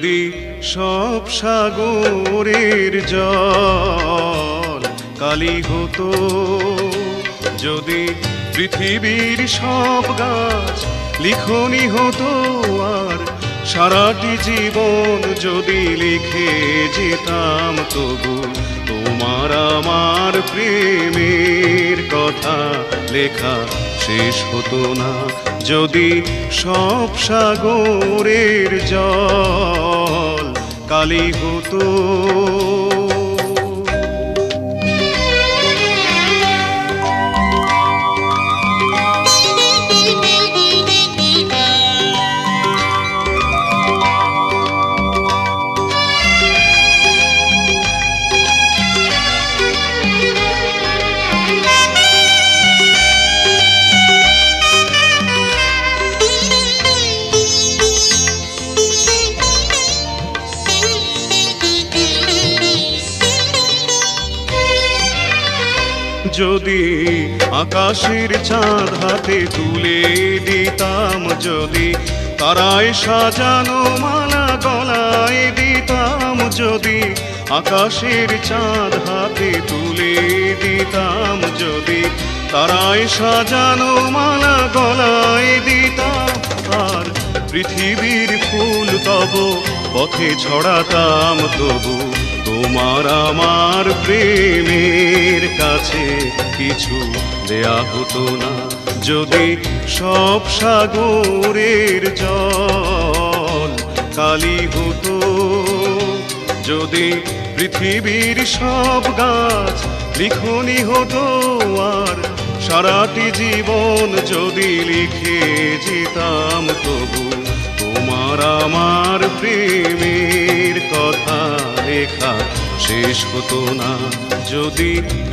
যদি সব সাগরের জল কালি হতো, যদি পৃথিবীর সব গাছ লিখনি হতো, আর সারাটি জীবন যদি লিখে যেতাম, তবু তোমার আমার প্রেমের কথা লেখা শেষ হতো না। যদি সব সাগরের জল কালি হতো। যদি আকাশের চাঁদ হাতে তুলে দিতাম, যদি তারায় সাজানো মালা গলায় দিতাম, যদি আকাশের চাঁদ হাতে তুলে দিতাম, যদি তারায় সাজানো মালা গলায় দিতাম, আর পৃথিবীর ফুল তব পথে ছড়াতাম, তবু তোমার আমার প্রেমের কাছে কিছু দেয়া হতো না। যদি সব সাগরের জল কালি হতো, যদি পৃথিবীর সব গাছ লিখনি হতো, আর সারাটি জীবন যদি লিখে যেতাম, তবু তোমার আমার প্রেমের কথা লেখা শেষ হতো না। যদি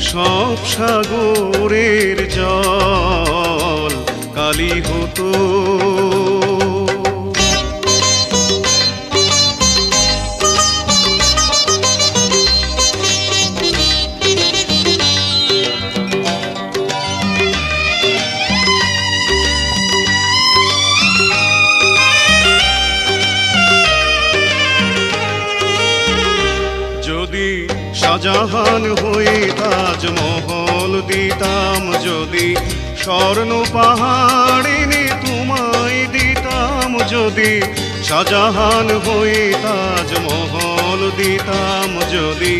সব সাগরের জল কালি হতো। যদি শাহজাহান হয়ে তাজমহল দিতাম, যদি স্বর্ণ পাহাড় এনে তোমায় দিতাম, যদি শাহজাহান হয়ে তাজমহল দিতাম, যদি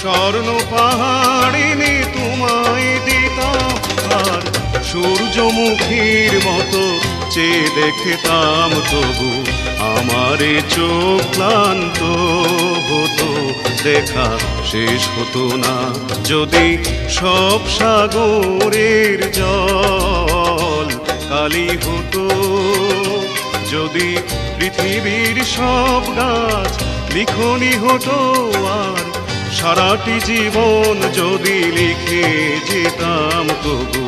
স্বর্ণ পাহাড় এনে তোমায় দিতাম, আর সূর্যমুখীর মতো চেয়ে দেখতাম, তবু আমারে চোখ ক্লান্ত হতো, দেখা শেষ হতো না। যদি সব সাগরের জল কালি হতো, যদি পৃথিবীর সব গাছ লিখনি হতো, আর সারাটি জীবন যদি লিখে যেতাম, তবু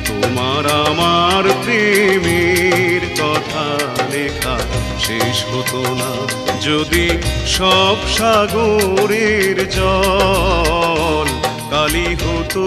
তোমার আমার প্রেমের কথা লেখা শেষ হতো না। যদি সব সাগরের জল কালি হতো।